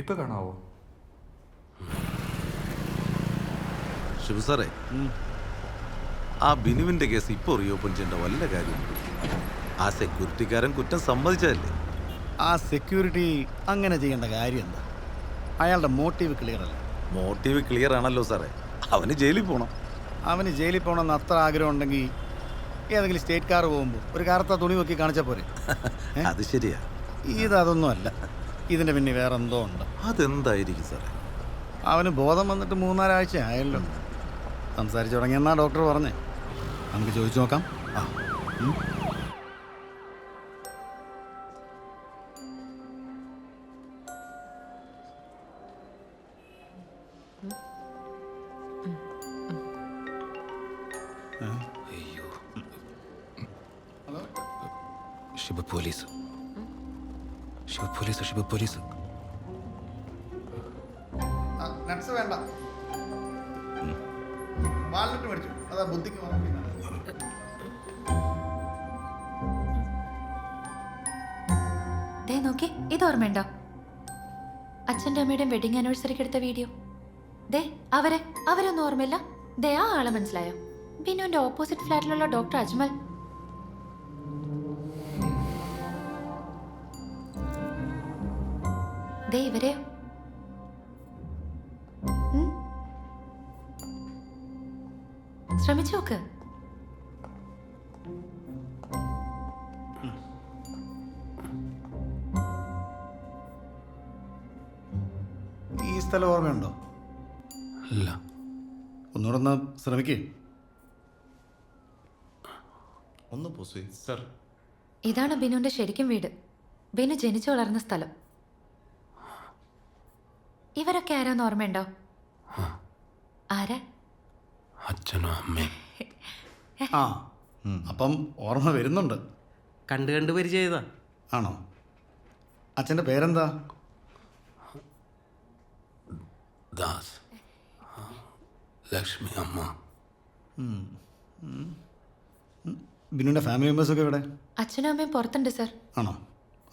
ഇപ്പൊ കാണാവോ? ശിവ സാറേ, ആ ബിനുവിന്റെ കേസ് ഇപ്പോൾ റീഓപ്പൺ ചെയ്യേണ്ട വല്ല കാര്യമുണ്ട്? ആ സെക്യൂരിറ്റിക്കാരൻ കുറ്റം സമ്മതിച്ചതല്ലേ? ആ സെക്യൂരിറ്റി അങ്ങനെ ചെയ്യേണ്ട കാര്യം എന്താ? അയാളുടെ മോട്ടീവ് ക്ലിയർ അല്ല. മോട്ടീവ് ക്ലിയർ ആണല്ലോ സാറേ. അവന് ജയിലിൽ പോകണം. അവന് ജയിലിൽ പോകണമെന്ന് അത്ര ആഗ്രഹം ഉണ്ടെങ്കിൽ ഏതെങ്കിലും സ്റ്റേറ്റ് കാർ പോകുമ്പോൾ ഒരു കറുത്ത തുണി നോക്കി കാണിച്ചാൽ പോരെ? അത് ശരിയാ. ഇതൊന്നും അല്ല, ഇതിൻ്റെ പിന്നെ വേറെ എന്തോ ഉണ്ട്. അതെന്തായിരിക്കും സാറേ? അവന് ബോധം വന്നിട്ട് 3-4 ആഴ്ച ആയല്ലോ. സംസാരിച്ചു തുടങ്ങിയെന്നാ ഡോക്ടർ പറഞ്ഞേ. നമുക്ക് ചോദിച്ചു നോക്കാം. ആ അയ്യോ, Shiva police, Shiva police, Shiva police. Nuts വേണ്ട, വാൾനട്ട് മേടിച്ചു. അതാ ബുദ്ധിക്ക് നോക്കി. ഇത് ഓർമ്മയുണ്ടോ? അച്ഛൻ്റെ അമ്മയുടെയും വെഡിങ് ആനിവേഴ്സറിക്ക് എടുത്ത വീഡിയോ. ദേ അവരൊന്നും ഓർമ്മയില്ല. ദേ ആ ആളെ മനസ്സിലായോ? ബിനുവിന്റെ ഓപ്പോസിറ്റ് ഫ്ലാറ്റിലുള്ള ഡോക്ടർ അജ്മൽ. ദേ ഇവരെയോ? ശ്രമിച്ചു നോക്ക്. ഈ സ്ഥലം ഓർമ്മയുണ്ടോ? ഇല്ല. ഒന്നുകൂടെ ഒന്ന് ശ്രമിക്കേ. ഒന്ന് പോസേ സർ. ഇതാണ് ബിനുവിന്റെ ശരിക്കും വീട്. ബിനു ജനിച്ചു വളർന്ന സ്ഥലം. ഇവരൊക്കെ ആരാന്ന് ഓർമ്മയുണ്ടോ? ആരാ? അച്ഛനും അമ്മയും. ആ അപ്പം ഓർമ്മ വരുന്നുണ്ട്. കണ്ട് പരിചയതാ. ആണോ? അച്ഛൻ്റെ പേരെന്താ? ദാസ്. ലക്ഷ്മി അമ്മ. ബിനുവിൻ്റെ ഫാമിലി മെമ്പേഴ്സൊക്കെ ഇവിടെ? അച്ഛനും അമ്മയും പുറത്തുണ്ട് സർ. ആണോ?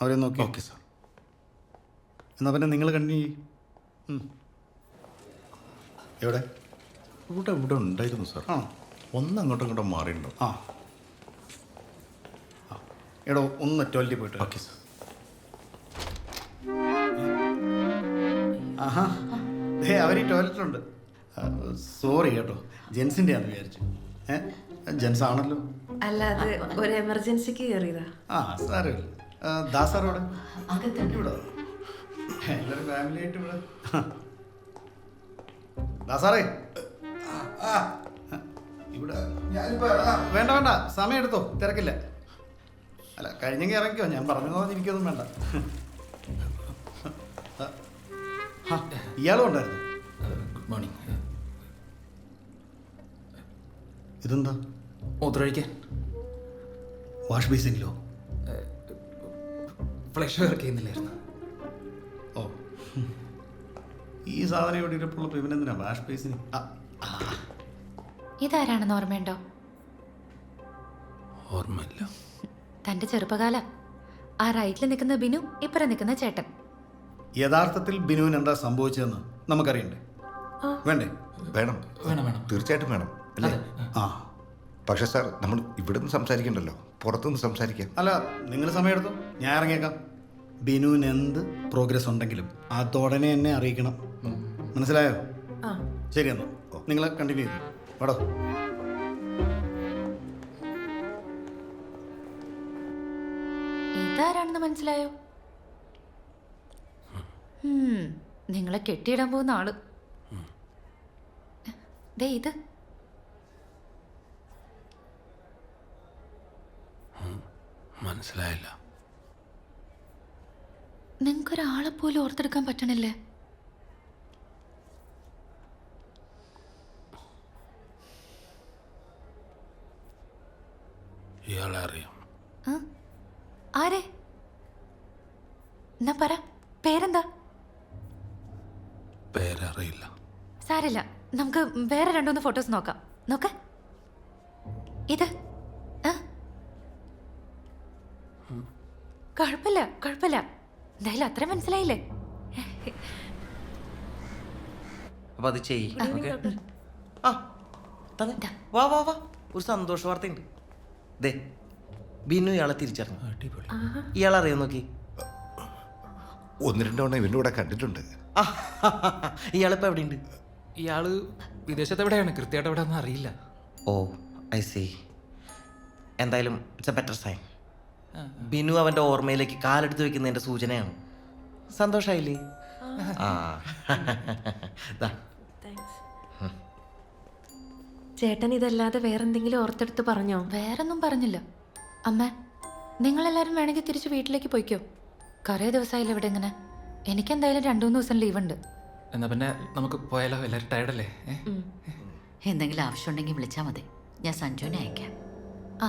അവരെ നോക്കി. Okay sir. എന്നാൽ പിന്നെ നിങ്ങൾ കണ്ടിന്യൂ ചെയ്യും. എവിടെ? ഇവിടെ ഉണ്ടായിരുന്നു സാർ. ആ ഒന്ന് അങ്ങോട്ടും ഇങ്ങോട്ടും മാറിയിട്ടുണ്ടോ? ആ എടോ ഒന്ന് ടോയ്ലറ്റിൽ പോയിട്ട്. Okay sir. ആഹാ അവർ ഈ ടോയ്ലറ്റിലുണ്ട്. സോറി കേട്ടോ, ജെൻസിൻ്റെ ആണെന്ന് വിചാരിച്ചു. ജെൻസ് ആണല്ലോ. അല്ല, അത് ഒരു എമർജൻസിക്ക് കയറിയതാ. ആ സാരമില്ല. ദാസാറോടെ ഇവിടെ എല്ലാവരും ഫാമിലി ആയിട്ട് ഇവിടെ. ദാസാറേ ഇവിടെ വേണ്ട വേണ്ട, സമയം എടുത്തോ, തിരക്കില്ല. അല്ല കഴിഞ്ഞെങ്കിൽ ഇറങ്ങിക്കോ, ഞാൻ പറഞ്ഞു എനിക്കൊന്നും വേണ്ട. ഇയാളും ഉണ്ടായിരുന്നു. Good morning. ഇതെന്താ? മൂത്രമൊഴിക്കാൻ വാഷ് ബേസിനിലോ? ഫ്ലഷ് വർക്ക് ചെയ്യുന്നില്ലായിരുന്നു. ഓ, ഈ സാധനം ഇവിടെ ഇരിപ്പുള്ള ഇവനെന്തിനാ വാഷ് ബേസിന്? ഇതാരാണെന്ന് ഓർമ്മയുണ്ടോ? ഓർമ്മയില്ല. തന്റെ ചെറുപ്പകാല. ആ റൈറ്റിൽ നിൽക്കുന്ന ബിനു, ഇപ്പുറം നിൽക്കുന്ന ചേട്ടൻ. യഥാർത്ഥത്തിൽ ബിനുവിന് എന്താ സംഭവിച്ചതെന്ന് നമുക്കറിയണ്ടേ? വേണ്ടേ? വേണം, വേണം വേണം. തീർച്ചയായിട്ടും വേണം അല്ലേ? ആ പക്ഷേ സാർ, നമ്മൾ ഇവിടെ നിന്ന് സംസാരിക്കണ്ടല്ലോ, പുറത്തുനിന്ന് സംസാരിക്കാം. അല്ല, നിങ്ങൾ സമയമെടുത്തു, ഞാൻ ഇറങ്ങിയേക്കാം. ബിനുവിന് എന്ത് പ്രോഗ്രസ് ഉണ്ടെങ്കിലും അതോടനെ എന്നെ അറിയിക്കണം. മനസ്സിലായോ? ശരി, എന്നാ നിങ്ങൾ കണ്ടിന്യൂ ചെയ്തു. വേടോ. ഇതാരാണെന്ന് മനസ്സിലായോ? നിങ്ങളെ കെട്ടിയിടാൻ പോകുന്ന ആള്. ദേ ഇത്. മനസ്സിലായില്ല. നിങ്ങൾക്കൊരാളെ പോലും ഓർത്തെടുക്കാൻ പറ്റണില്ലേ? ഇയാളെ അറിയാം. ആരെ? എന്നാ പറ, പേരെന്താ? പേരറിയില്ല. സാരില്ല, നമുക്ക് വേറെ 2-3 ഫോട്ടോസ് നോക്കാം. നോക്ക. ഇത് കുഴപ്പമില്ല. എന്തായാലും അത്ര മനസ്സിലായില്ലേ? അപ്പൊ അത് ചെയ്യ്. ഓക്കേ? ആ തന്നെ വാ വാ വാ, ഒരു സന്തോഷ വാർത്തയുണ്ട്. ദേ ബിനു ഇയാളെ തിരിച്ചറിഞ്ഞു. ഇയാളറിയോ നോക്കി. ഒന്ന് രണ്ട് തവണ ഇവൻ്റെ കൂടെ കണ്ടിട്ടുണ്ട്. ആ, ഇയാളിപ്പോ എവിടെയുണ്ട്? ഇയാള് വിദേശത്ത് എവിടെയാണ്, കൃത്യമായിട്ട് എവിടെ ഒന്നും അറിയില്ല. Oh I see. എന്തായാലും it's a better sign. Binu അവൻ്റെ ഓർമ്മയിലേക്ക് കാലെടുത്ത് വെക്കുന്നതിൻ്റെ സൂചനയാണ്. സന്തോഷായില്ലേ? ആ ദാ. ചേട്ടൻ ഇതല്ലാതെ വേറെന്തെങ്കിലും ഓർത്തെടുത്ത് പറഞ്ഞോ? വേറൊന്നും പറഞ്ഞില്ല. അമ്മ, നിങ്ങളെല്ലാവരും വേണമെങ്കിൽ തിരിച്ച് വീട്ടിലേക്ക് പോയിക്കോ. കുറേ ദിവസമായില്ല ഇവിടെ ഇങ്ങനെ. എനിക്കെന്തായാലും 2-3 ദിവസം ലീവ് ഉണ്ട്. എന്നാ പിന്നെ നമുക്ക് പോയാലോ? എല്ലാവരും ടയർഡല്ലേ? എന്തെങ്കിലും ആവശ്യമുണ്ടെങ്കിൽ വിളിച്ചാൽ മതി, ഞാൻ സഞ്ജുവിനെ അയക്കാം. ആ,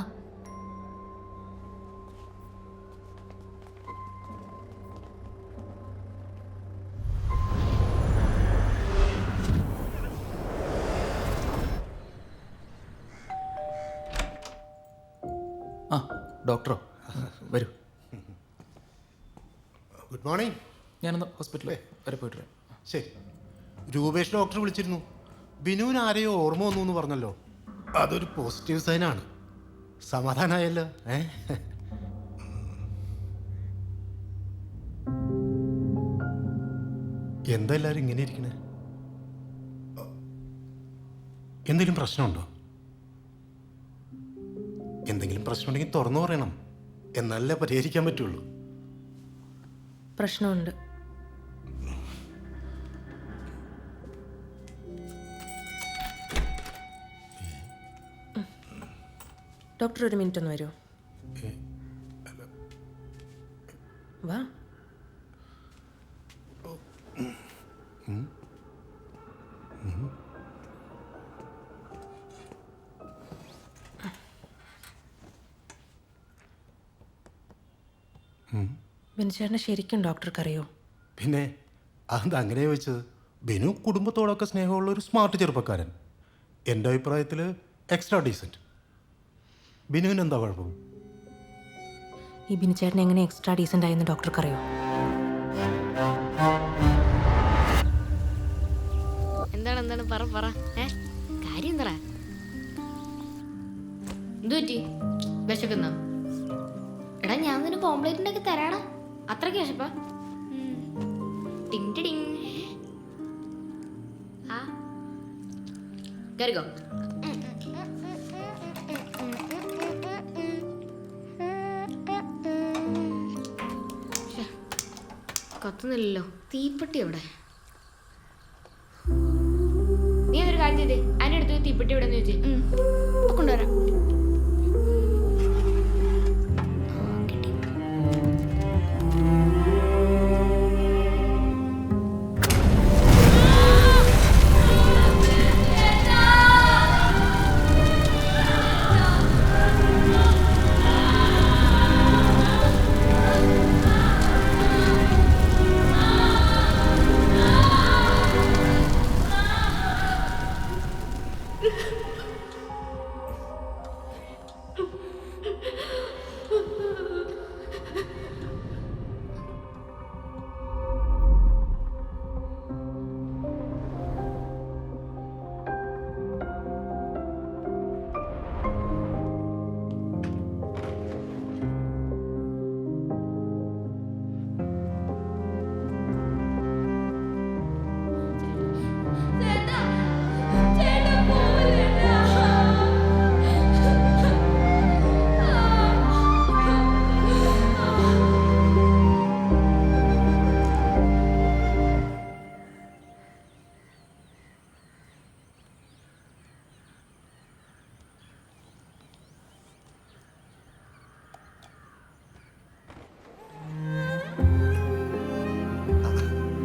ആ ഡോക്ടറോ? വരൂ. Good morning. ഞാനൊന്ന് ഹോസ്പിറ്റലിൽ വരെ പോയിട്ട് വരാം. ശരി. രൂപേഷ് ഡോക്ടർ വിളിച്ചിരുന്നു. ബിനുവിന് ആരെയോ ഓർമ്മ വന്നു എന്ന് പറഞ്ഞല്ലോ. അതൊരു പോസിറ്റീവ് സൈനാണ്. സമാധാനമായല്ലോ. എന്താ എല്ലാവരും ഇങ്ങനെ ഇരിക്കണേ? എന്തെങ്കിലും പ്രശ്നമുണ്ടോ? എന്തെങ്കിലും പ്രശ്നമുണ്ടെങ്കിൽ തുറന്നു പറയണം, എന്നാലേ പരിഹരിക്കാൻ പറ്റുള്ളൂ. പ്രശ്നമുണ്ട്. ഡോക്ടർ ഒരു മിനിറ്റ് ഒന്ന് വരുമോ? വാ. ബിനുചേട്ടനെ ശരിക്കും ഡോക്ടർക്ക് അറിയോ? പിന്നെ അതെന്താ അങ്ങനെ ചോദിച്ചത്? ബിനു കുടുംബത്തോടൊക്കെ സ്നേഹമുള്ള ഒരു സ്മാർട്ട് ചെറുപ്പക്കാരൻ. എൻ്റെ അഭിപ്രായത്തിൽ എക്സ്ട്രാ ഡീസൻറ്റ്. ബിനുവിന് എന്താ കുഴപ്പം? ഈ ബിനുചേട്ടൻ എങ്ങനെ എക്സ്ട്രാ ഡീസൻ്റ് ആയെന്ന് ഡോക്ടർക്ക് അറിയോ? എന്താണ് പറ പറ, കാര്യം എന്താ? എന്തു പറ്റി? വിശക്കുന്നോ? എടാ ഞാൻ നിനക്ക് ഓംപ്ലേറ്റ് ഉണ്ടാക്കി തരാടാ. അത്രയ്ക്ക് വിശപ്പാ? ടിങ് ടിങ്. ആ കയറിക്കോ. കത്തുന്നില്ലല്ലോ, തീപ്പെട്ടി എവിടെ? നീ അതൊരു കാര്യം ചെയ്തേ, അതിൻ്റെ അടുത്ത് തീപ്പെട്ടി എവിടെ എന്ന് ചോദിച്ചേ. കൊണ്ടുവരാം.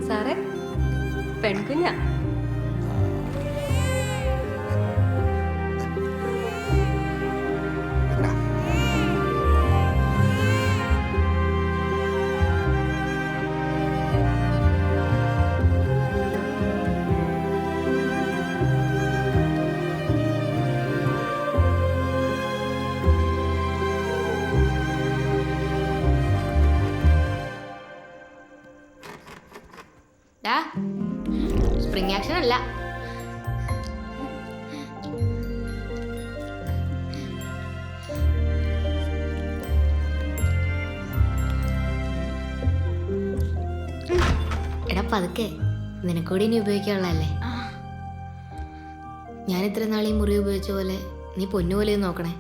സാറേ, പെൺകുഞ്ഞ. സ്പ്രിംഗ് ആക്ഷൻ അല്ല. എടാ പതുക്കെ, നിനക്കൂടി ഇനി ഉപയോഗിക്കാനുള്ളതല്ലേ. ഞാൻ ഇത്ര നാളീ മുറി ഉപയോഗിച്ച പോലെ നീ പൊന്നുപോലെ നോക്കണേ.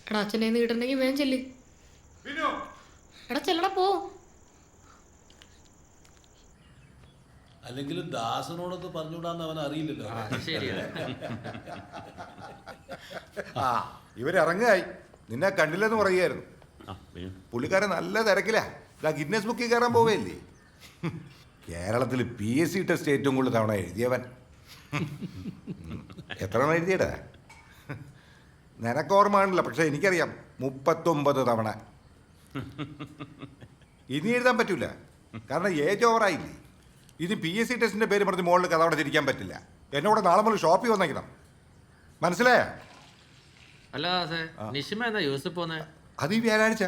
എടാ അച്ഛനെ കിട്ടണ്ടെങ്കിൽ വേഗം ചെല്ലി. എടാ ചെല്ലടാ പോ. അല്ലെങ്കിൽ ദാസനോടൊന്ന് പറഞ്ഞുകൂടാന്ന് അവൻ അറിയില്ലല്ലോ. ആ ഇവരിറങ്ങായി. നിന്നെ കണ്ടില്ലെന്ന് പറയുമായിരുന്നു. പുള്ളിക്കാരൻ നല്ല തിരക്കിലാ. ഗിന്നസ് ബുക്കിൽ കയറാൻ പോവുകയല്ലേ. കേരളത്തിൽ PSC ടെസ്റ്റ് ഏറ്റവും കൂടുതൽ തവണ എഴുതിയവൻ. എത്ര തവണ എഴുതിയടാ? നിനക്ക് ഓർമ്മ കാണില്ല, പക്ഷെ എനിക്കറിയാം 39 തവണ. ഇനി എഴുതാൻ പറ്റൂല, കാരണം ഏജ് ഓവറായില്ലേ. ഇനി PSC ടെസ്റ്റിന്റെ പേര് പറഞ്ഞ് മുകളിൽ കഥ അവിടെ ചിരിക്കാൻ പറ്റില്ല. എന്നോട് നാളെ മുതൽ ഷോപ്പിൽ വന്നേക്കണം, മനസ്സിലായോ? അല്ല നിഷിമ എന്നാ യൂസഫ് പോന്നെ? അത് ഈ വ്യാഴാഴ്ച.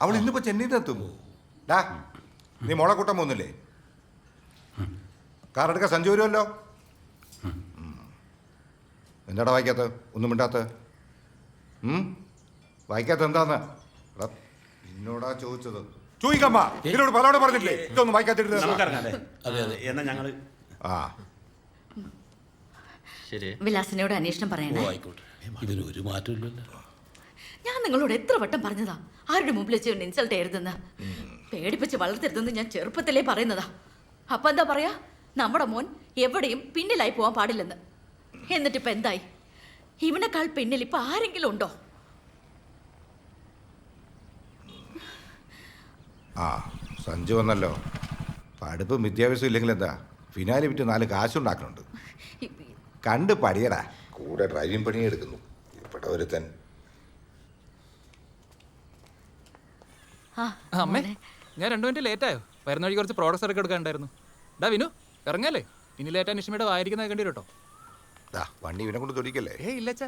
അവൾ ഇന്നിപ്പോ ചെന്നൈയിൽ എത്തും. ഡാ നീ മോളെ കൂട്ടാൻ പോകുന്നില്ലേ? കാർ എടുക്കാൻ സഞ്ജു വരുമല്ലോ. എന്താടാ വായിക്കാത്ത? ഒന്നും മിണ്ടാത്ത? വായിക്കാത്ത എന്താന്ന്? എടാ എന്നോടാ ചോദിച്ചത്. ചോദിക്കമ്മ, ഇതിനോട് പലവണ പറഞ്ഞില്ലേ ഇതൊന്നും വായിക്കാത്തിട്ട്. അതെ അതെ, എന്നാ ഞങ്ങള് ശരി. വിലാസിനോട് അന്വേഷണം പറയണേ. ആയിക്കോട്ടെ, ഇതിനൊരു മാറ്റമില്ലല്ലോ. ഞാൻ നിങ്ങളോട് എത്ര വട്ടം പറഞ്ഞതാ ആരുടെ മുമ്പിൽ വെച്ച് ഇൻസൾട്ട് ചെയ്യരുതെന്ന്. പേടിപ്പിച്ച് വളർത്തരുതെന്ന് ഞാൻ ചെറുപ്പത്തിലേ പറയുന്നതാ. അപ്പൊ എന്താ പറയാ, നമ്മുടെ മോൻ എവിടെയും പിന്നിലായി പോവാൻ പാടില്ലെന്ന്. എന്നിട്ടിപ്പോ എന്തായി? ഇവനെക്കാൾ പിന്നിൽ ഇപ്പൊ ആരെങ്കിലും ഉണ്ടോ? ആ സഞ്ജു വന്നല്ലോ. പഠിപ്പും വിദ്യാഭ്യാസം ഇല്ലെങ്കിൽ എന്താ, ഫിനാലി വിറ്റ് 4 കാശുണ്ടാക്കുന്നുണ്ട്. കണ്ട് പടിയടാ. കൂടെ ഡ്രൈവിംഗ് പണി എടുക്കുന്നു ഇവിടെ ഒരുത്തൻ. അമ്മേ, ഞാൻ 2 മിനിറ്റ് ലേറ്റായോ? വരുന്ന വഴി കുറച്ച് പ്രോഡക്ട്സ് ഒക്കെ എടുക്കാനുണ്ടായിരുന്നു. ഡാ വിനു, ഇറങ്ങല്ലേ? ഇനി ലേറ്റാ നിഷിമയുടെ വായിരിക്കുന്ന കണ്ടി കേട്ടോ. വണ്ടി ഇവനെ കൊണ്ട് തൊടിക്കല്ലേ. ഇല്ലച്ചാ,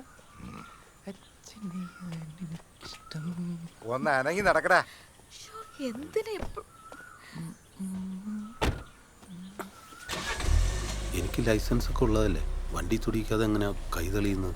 ഒന്ന് അനങ്ങി നടക്കടാ. എന്തിനാ എനിക്ക് ലൈസൻസ് ഒക്കെ ഉള്ളതല്ലേ, വണ്ടി തുടിക്കാതെ എങ്ങനെയാ കൈ തെളിയുന്നത്?